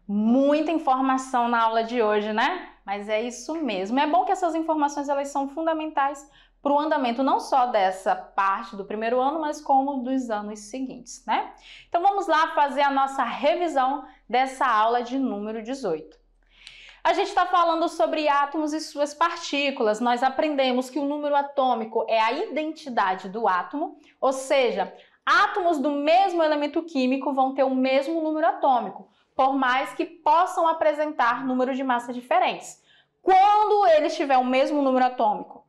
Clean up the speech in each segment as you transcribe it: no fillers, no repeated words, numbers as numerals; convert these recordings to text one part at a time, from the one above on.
Muita informação na aula de hoje, né? Mas é isso mesmo. É bom que essas informações elas são fundamentais para o andamento não só dessa parte do primeiro ano, mas como dos anos seguintes, né? Então vamos lá fazer a nossa revisão dessa aula de número 18. A gente está falando sobre átomos e suas partículas. Nós aprendemos que o número atômico é a identidade do átomo, ou seja, átomos do mesmo elemento químico vão ter o mesmo número atômico, por mais que possam apresentar números de massa diferentes. Quando eles tiverem o mesmo número atômico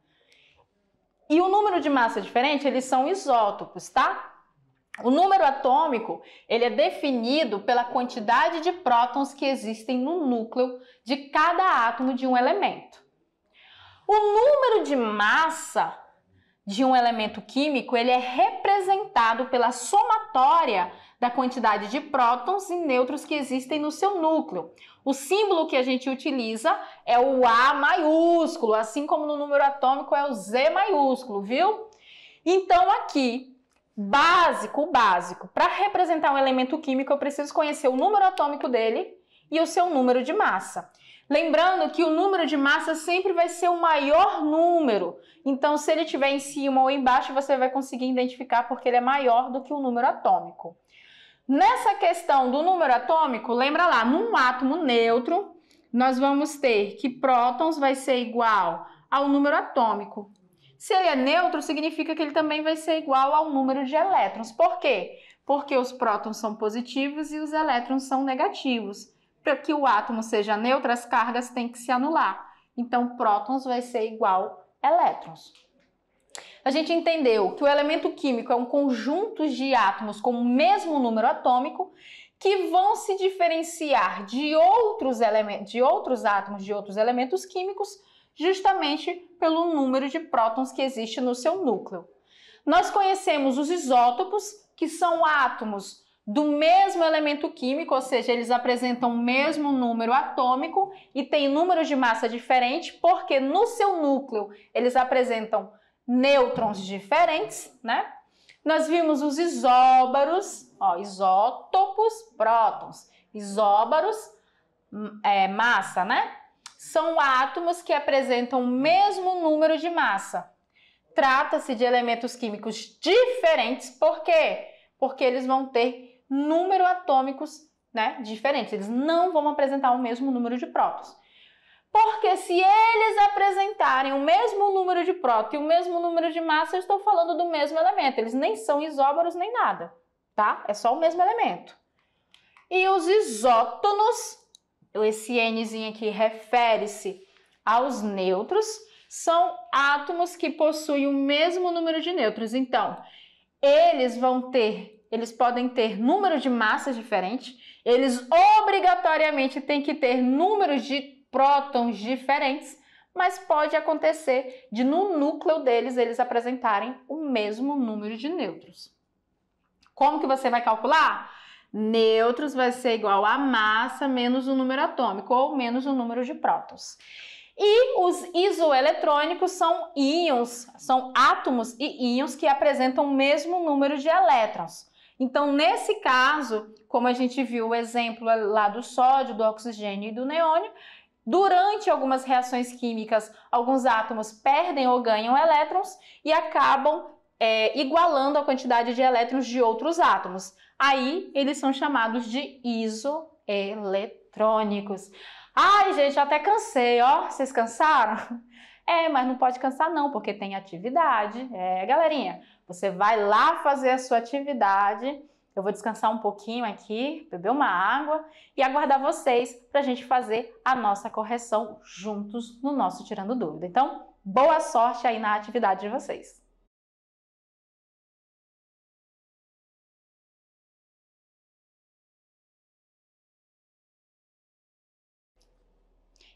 e o número de massa diferente, eles são isótopos, tá? O número atômico, ele é definido pela quantidade de prótons que existem no núcleo de cada átomo de um elemento. O número de massa de um elemento químico, ele é representado pela somatória da quantidade de prótons e nêutrons que existem no seu núcleo. O símbolo que a gente utiliza é o A maiúsculo, assim como no número atômico é o Z maiúsculo, viu? Então aqui, básico, para representar um elemento químico eu preciso conhecer o número atômico dele e o seu número de massa. Lembrando que o número de massa sempre vai ser o maior número, então se ele estiver em cima ou embaixo você vai conseguir identificar porque ele é maior do que o número atômico. Nessa questão do número atômico, lembra lá, num átomo neutro, nós vamos ter que prótons vai ser igual ao número atômico. Se ele é neutro, significa que ele também vai ser igual ao número de elétrons. Por quê? Porque os prótons são positivos e os elétrons são negativos. Para que o átomo seja neutro, as cargas têm que se anular. Então, prótons vai ser igual a elétrons. A gente entendeu que o elemento químico é um conjunto de átomos com o mesmo número atômico que vão se diferenciar de outros átomos de outros elementos químicos justamente pelo número de prótons que existe no seu núcleo. Nós conhecemos os isótopos, que são átomos do mesmo elemento químico, ou seja, eles apresentam o mesmo número atômico e têm números de massa diferente, porque no seu núcleo eles apresentam nêutrons diferentes, né? Nós vimos os isóbaros, ó, isótopos, prótons, isóbaros, massa, né? São átomos que apresentam o mesmo número de massa. Trata-se de elementos químicos diferentes, por quê? Porque eles vão ter número atômicos, né, diferentes. Eles não vão apresentar o mesmo número de prótons. Porque se eles apresentarem o mesmo número de prótons e o mesmo número de massa, eu estou falando do mesmo elemento. Eles nem são isóbaros nem nada, tá? É só o mesmo elemento. E os isótonos, esse Nzinho aqui refere-se aos nêutrons, são átomos que possuem o mesmo número de nêutrons. Então, eles podem ter números de massas diferentes, eles obrigatoriamente têm que ter números de prótons diferentes, mas pode acontecer de no núcleo deles eles apresentarem o mesmo número de nêutrons. Como que você vai calcular? Nêutrons vai ser igual a massa menos o número atômico ou menos o número de prótons. E os isoeletrônicos são íons, são átomos e íons que apresentam o mesmo número de elétrons. Então, nesse caso, como a gente viu o exemplo lá do sódio, do oxigênio e do neônio, durante algumas reações químicas, alguns átomos perdem ou ganham elétrons e acabam igualando a quantidade de elétrons de outros átomos. Aí, eles são chamados de isoeletrônicos. Ai, gente, até cansei, ó. Vocês cansaram? Mas não pode cansar não, porque tem atividade. Galerinha, você vai lá fazer a sua atividade. Eu vou descansar um pouquinho aqui, beber uma água e aguardar vocês para a gente fazer a nossa correção juntos no nosso Tirando Dúvida. Então, boa sorte aí na atividade de vocês.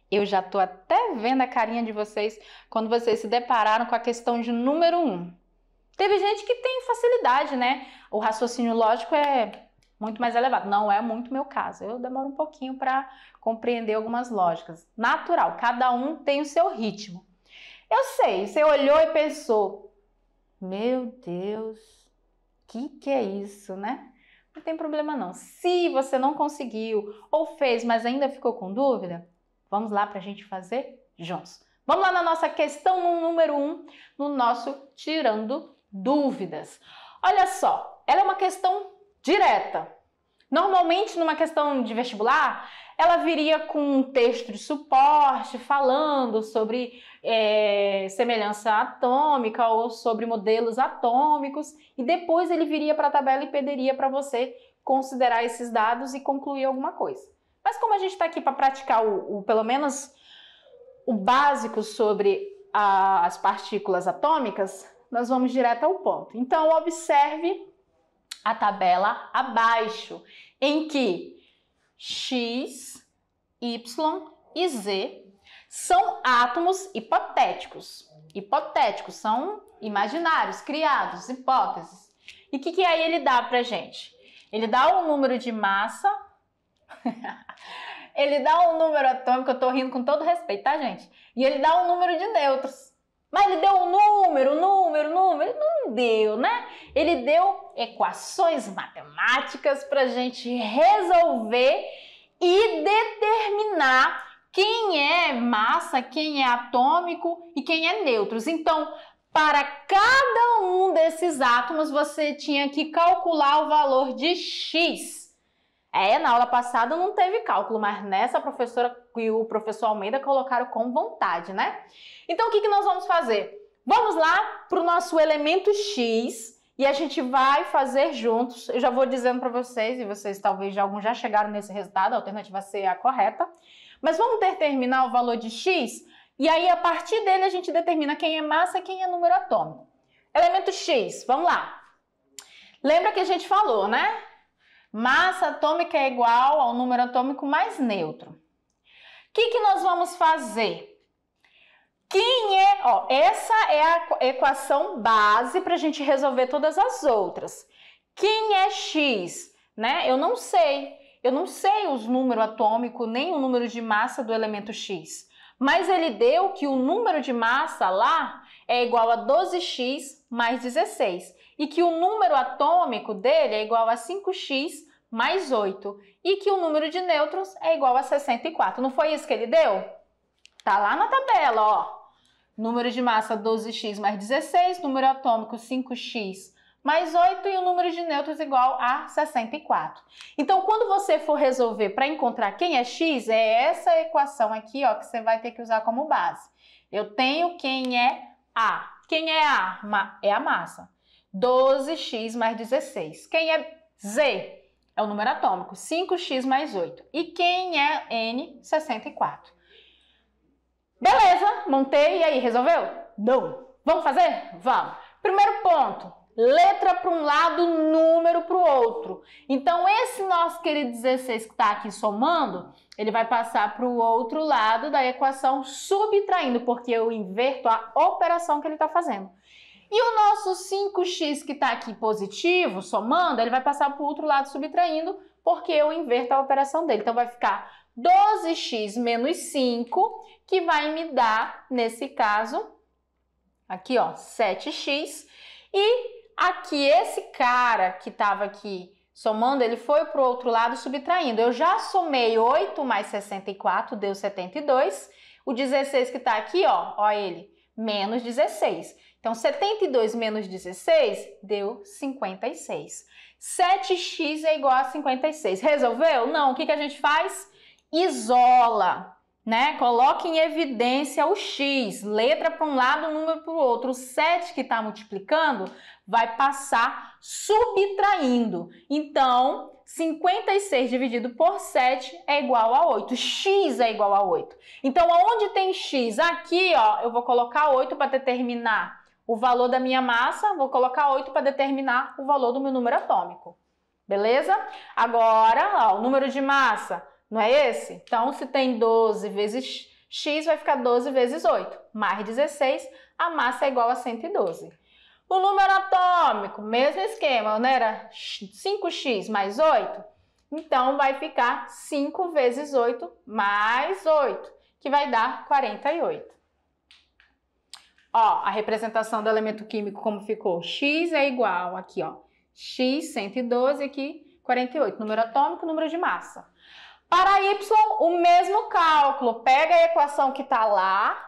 Eu já estou até vendo a carinha de vocês quando vocês se depararam com a questão de número 1. Teve gente que tem facilidade, né? O raciocínio lógico é muito mais elevado. Não é muito meu caso. Eu demoro um pouquinho para compreender algumas lógicas. Natural, cada um tem o seu ritmo. Eu sei, você olhou e pensou, meu Deus, que é isso, né? Não tem problema não. Se você não conseguiu ou fez, mas ainda ficou com dúvida, vamos lá para a gente fazer juntos. Vamos lá na nossa questão número 1, no nosso Tirando Dúvidas. Olha só, ela é uma questão direta. Normalmente, numa questão de vestibular, ela viria com um texto de suporte falando sobre semelhança atômica ou sobre modelos atômicos e depois ele viria para a tabela e pediria para você considerar esses dados e concluir alguma coisa. Mas como a gente está aqui para praticar pelo menos o básico sobre as partículas atômicas, nós vamos direto ao ponto. Então, observe a tabela abaixo, em que X, Y e Z são átomos hipotéticos. Hipotéticos, são imaginários, criados, hipóteses. E o que aí ele dá pra gente? Ele dá um número de massa, ele dá um número atômico, eu tô rindo com todo respeito, tá, gente? E ele dá um número de nêutrons. Mas ele deu um número, ele não deu, né? Ele deu equações matemáticas para a gente resolver e determinar quem é massa, quem é atômico e quem é nêutrons. Então, para cada um desses átomos, você tinha que calcular o valor de X. Na aula passada não teve cálculo, mas nessa a professora e o professor Almeida colocaram com vontade, né? Então, o que nós vamos fazer? Vamos lá para o nosso elemento X e a gente vai fazer juntos. Eu já vou dizendo para vocês, e vocês talvez alguns já chegaram nesse resultado, a alternativa C é a correta. Mas vamos determinar o valor de X e aí a partir dele a gente determina quem é massa e quem é número atômico. Elemento X, vamos lá. Lembra que a gente falou, né? Massa atômica é igual ao número atômico mais nêutron. O que nós vamos fazer? Essa é a equação base para a gente resolver todas as outras. Quem é X? Né? Eu não sei os números atômicos nem o número de massa do elemento X. Mas ele deu que o número de massa lá é igual a 12x mais 16. E que o número atômico dele é igual a 5x mais 8. E que o número de nêutrons é igual a 64. Não foi isso que ele deu? Tá lá na tabela, ó. Número de massa 12x mais 16, número atômico 5x mais 8 e o número de nêutrons igual a 64. Então, quando você for resolver para encontrar quem é X, é essa equação aqui, ó, que você vai ter que usar como base. Eu tenho quem é A. Quem é A? É a massa. 12x mais 16. Quem é Z? É o número atômico. 5x mais 8. E quem é N? 64. Beleza, montei. E aí, resolveu? Não. Vamos fazer? Vamos. Primeiro ponto. Letra para um lado, número para o outro. Então, esse nosso querido 16 que está aqui somando, ele vai passar para o outro lado da equação subtraindo, porque eu inverto a operação que ele está fazendo. E o nosso 5x que está aqui positivo, somando, ele vai passar para o outro lado subtraindo, porque eu inverto a operação dele. Então, vai ficar 12x menos 5, que vai me dar, nesse caso, aqui ó, 7x. E aqui, esse cara que estava aqui somando, ele foi para o outro lado subtraindo. Eu já somei 8 mais 64, deu 72. O 16 que está aqui, ó ele, menos 16. Então, 72 menos 16 deu 56. 7x é igual a 56. Resolveu? Não. O que a gente faz? Isola, né? Coloca em evidência o x. Letra para um lado, número para o outro. O 7 que está multiplicando vai passar subtraindo. Então, 56 dividido por 7 é igual a 8. X é igual a 8. Então, aonde tem x? Aqui, ó, eu vou colocar 8 para determinar o valor da minha massa, vou colocar 8 para determinar o valor do meu número atômico. Beleza? Agora, ó, o número de massa, não é esse? Então, se tem 12 vezes x, vai ficar 12 vezes 8, mais 16, a massa é igual a 112. O número atômico, mesmo esquema, não era 5x mais 8? Então, vai ficar 5 vezes 8 mais 8, que vai dar 48. Ó, a representação do elemento químico como ficou? X é igual, aqui ó, x 112, aqui 48, número atômico, número de massa. Para Y, o mesmo cálculo. Pega a equação que está lá.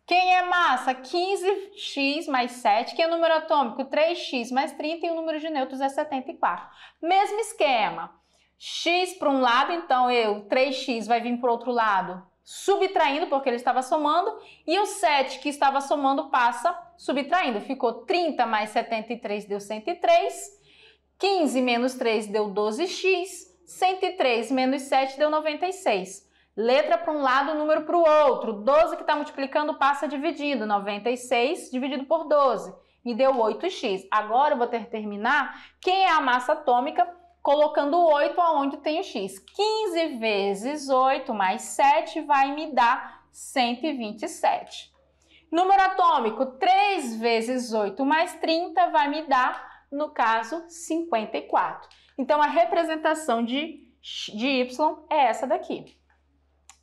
Quem é massa? 15x mais 7. Quem é número atômico? 3x mais 30 e o número de nêutrons é 74. Mesmo esquema. X para um lado, então 3x vai vir para o outro lado, subtraindo, porque ele estava somando, e o 7 que estava somando passa subtraindo. Ficou 30 mais 73 deu 103, 15 menos 3 deu 12x, 103 menos 7 deu 96. Letra para um lado, número para o outro. 12 que está multiplicando passa dividindo. 96 dividido por 12. Me deu 8x. Agora eu vou ter que terminar quem é a massa atômica, colocando o 8 aonde tem o x. 15 vezes 8 mais 7 vai me dar 127. Número atômico, 3 vezes 8 mais 30 vai me dar, no caso, 54. Então, a representação de Y é essa daqui.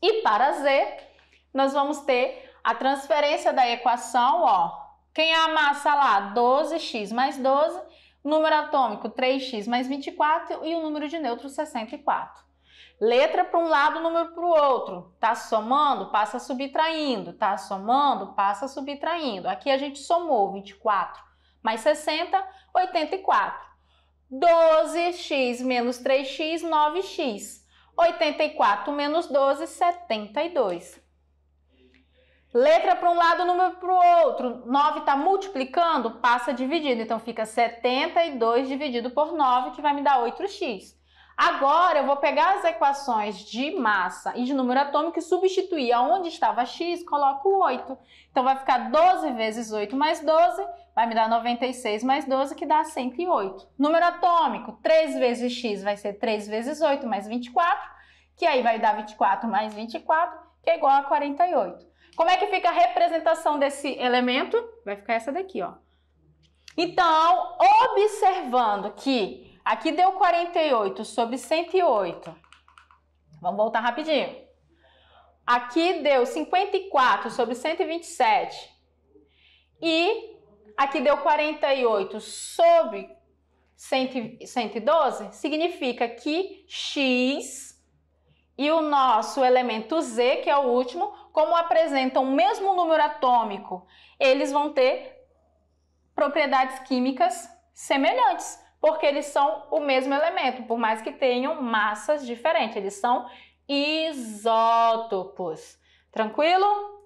E para Z, nós vamos ter a transferência da equação, ó. Quem é a massa lá? 12x mais 12, número atômico 3x mais 24 e o número de nêutrons 64. Letra para um lado, número para o outro. Tá somando, passa subtraindo. Tá somando, passa subtraindo. Aqui a gente somou 24 mais 60, 84. 12x menos 3x, 9x. 84 menos 12, 72. Letra para um lado, número para o outro. 9 está multiplicando, passa dividido. Então, fica 72 dividido por 9, que vai me dar 8x. Agora, eu vou pegar as equações de massa e de número atômico e substituir. Aonde estava x, coloco 8. Então, vai ficar 12 vezes 8 mais 12, vai me dar 96 mais 12, que dá 108. Número atômico, 3 vezes x vai ser 3 vezes 8 mais 24, que aí vai dar 24 mais 24, que é igual a 48. Como é que fica a representação desse elemento? Vai ficar essa daqui, ó. Então, observando que aqui deu 48 sobre 108. Vamos voltar rapidinho. Aqui deu 54 sobre 127. E aqui deu 48 sobre 112. Significa que x e o nosso elemento Z, que é o último, como apresentam o mesmo número atômico, eles vão ter propriedades químicas semelhantes, porque eles são o mesmo elemento, por mais que tenham massas diferentes, eles são isótopos. Tranquilo?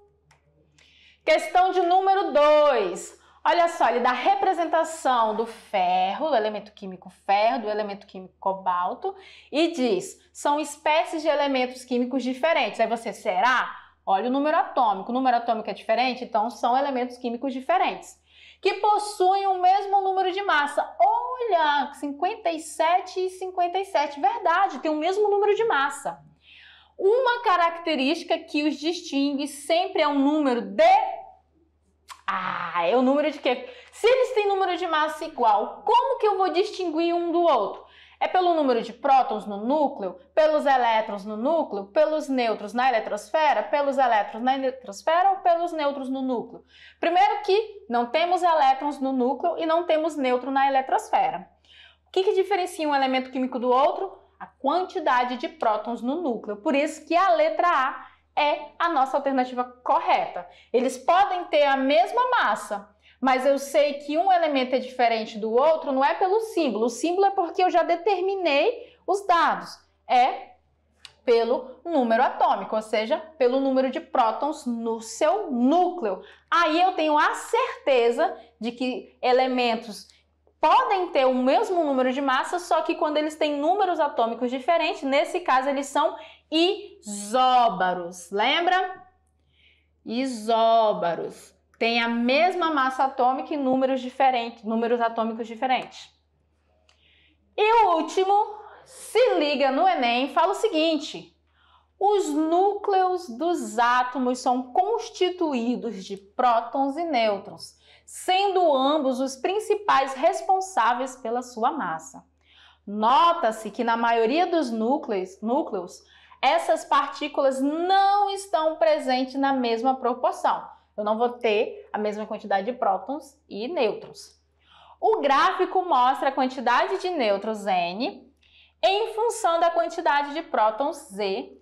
Questão de número 2. Olha só, ele dá a representação do ferro, do elemento químico ferro, do elemento químico cobalto, e diz, são espécies de elementos químicos diferentes. Aí você, será? Olha o número atômico é diferente, então são elementos químicos diferentes, que possuem o mesmo número de massa. Olha, 57 e 57, verdade, tem o mesmo número de massa. Uma característica que os distingue sempre é um número de... é o número de quê? Se eles têm número de massa igual, como que eu vou distinguir um do outro? É pelo número de prótons no núcleo, pelos elétrons no núcleo, pelos nêutrons na eletrosfera, pelos elétrons na eletrosfera ou pelos nêutrons no núcleo? Primeiro que não temos elétrons no núcleo e não temos nêutron na eletrosfera. O que diferencia um elemento químico do outro? A quantidade de prótons no núcleo. Por isso que a letra A é a nossa alternativa correta. Eles podem ter a mesma massa, mas eu sei que um elemento é diferente do outro, não é pelo símbolo. O símbolo é porque eu já determinei os dados. É pelo número atômico, ou seja, pelo número de prótons no seu núcleo. Aí eu tenho a certeza de que elementos podem ter o mesmo número de massa, só que quando eles têm números atômicos diferentes, nesse caso eles são isóbaros. Lembra? Isóbaros. Tem a mesma massa atômica e números diferentes, números atômicos diferentes. E o último, se liga no Enem, fala o seguinte: os núcleos dos átomos são constituídos de prótons e nêutrons, sendo ambos os principais responsáveis pela sua massa. Nota-se que na maioria dos núcleos, essas partículas não estão presentes na mesma proporção. Eu não vou ter a mesma quantidade de prótons e nêutrons. O gráfico mostra a quantidade de nêutrons N em função da quantidade de prótons Z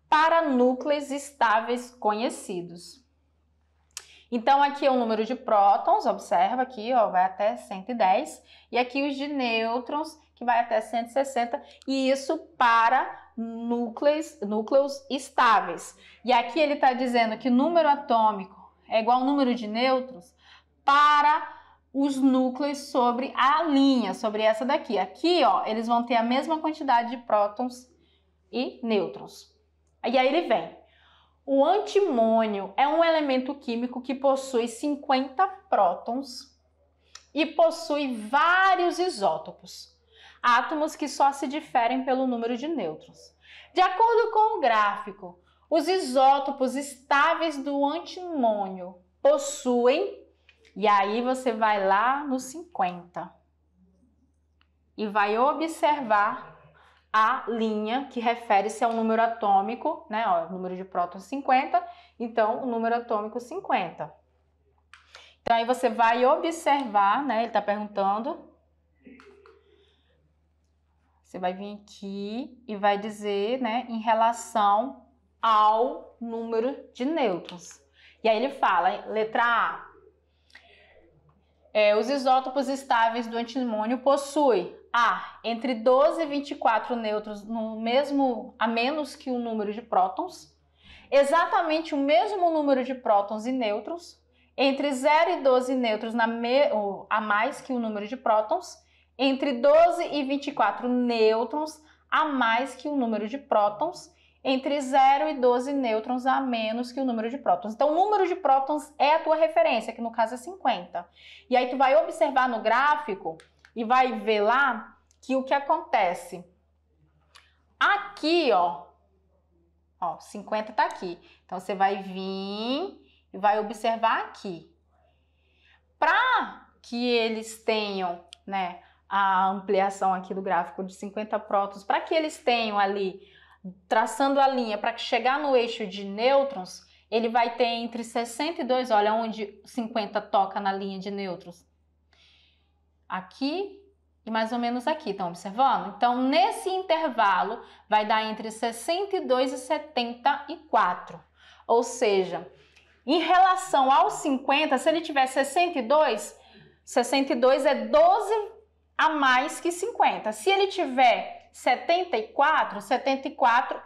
para núcleos estáveis conhecidos. Então, aqui é o número de prótons, observa aqui, ó, vai até 110, e aqui os de nêutrons, que vai até 160, e isso para núcleos estáveis. E aqui ele está dizendo que o número atômico é igual ao número de nêutrons para os núcleos sobre a linha, sobre essa daqui. Aqui, ó, eles vão ter a mesma quantidade de prótons e nêutrons. E aí ele vem. O antimônio é um elemento químico que possui 50 prótons e possui vários isótopos, átomos que só se diferem pelo número de nêutrons. De acordo com o gráfico, os isótopos estáveis do antimônio possuem, e aí você vai lá no 50 e vai observar a linha que refere-se ao número atômico, né? Ó, o número de prótons 50, então o número atômico 50. Então aí você vai observar, né? Ele está perguntando. Você vai vir aqui e vai dizer, né, em relação ao número de nêutrons. E aí ele fala, letra A. Os isótopos estáveis do antimônio possuem entre 12 e 24 nêutrons a menos que o número de prótons, exatamente o mesmo número de prótons e nêutrons, entre 0 e 12 nêutrons a mais que o número de prótons, entre 12 e 24 nêutrons a mais que o número de prótons, entre 0 e 12 nêutrons a menos que o número de prótons. Então, o número de prótons é a tua referência, que no caso é 50. E aí tu vai observar no gráfico e vai ver lá que o que acontece. Aqui, ó 50 tá aqui. Então, você vai vir e vai observar aqui. Para que eles tenham, né, a ampliação aqui do gráfico de 50 prótons, para que eles tenham ali, traçando a linha para chegar no eixo de nêutrons, ele vai ter entre 62, olha onde 50 toca na linha de nêutrons. Aqui e mais ou menos aqui, estão observando? Então, nesse intervalo, vai dar entre 62 e 74. Ou seja, em relação aos 50, se ele tiver 62 é 12 a mais que 50. Se ele tiver 74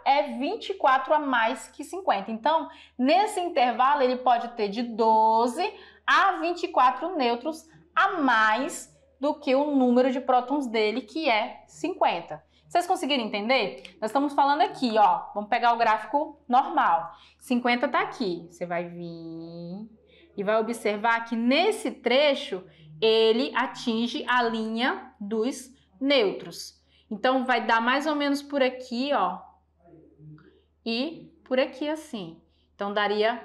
é 24 a mais que 50. Então, nesse intervalo, ele pode ter de 12 a 24 nêutrons a mais do que o número de prótons dele, que é 50. Vocês conseguiram entender? Nós estamos falando aqui, ó, vamos pegar o gráfico normal. 50 tá aqui. Você vai vir e vai observar que nesse trecho ele atinge a linha dos nêutrons. Então, vai dar mais ou menos por aqui, ó, e por aqui assim. Então, daria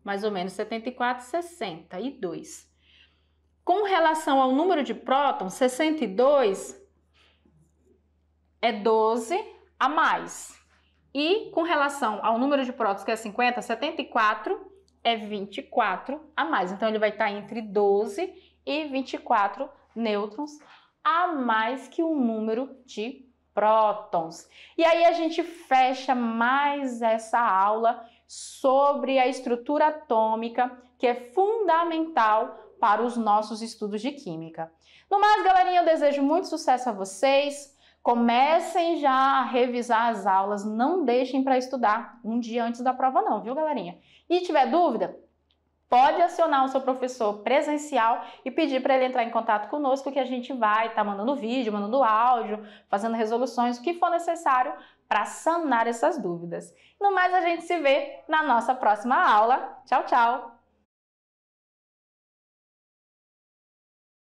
mais ou menos 74, 62. Com relação ao número de prótons, 62 é 12 a mais. E com relação ao número de prótons, que é 50, 74 é 24 a mais. Então, ele vai estar entre 12 e 24 nêutrons a mais que o número de prótons. E aí a gente fecha mais essa aula sobre a estrutura atômica, que é fundamental para os nossos estudos de química. No mais, galerinha, eu desejo muito sucesso a vocês. Comecem já a revisar as aulas, não deixem para estudar um dia antes da prova não, viu, galerinha? E tiver dúvida, pode acionar o seu professor presencial e pedir para ele entrar em contato conosco, que a gente vai estar mandando vídeo, mandando áudio, fazendo resoluções, o que for necessário para sanar essas dúvidas. No mais, a gente se vê na nossa próxima aula. Tchau, tchau!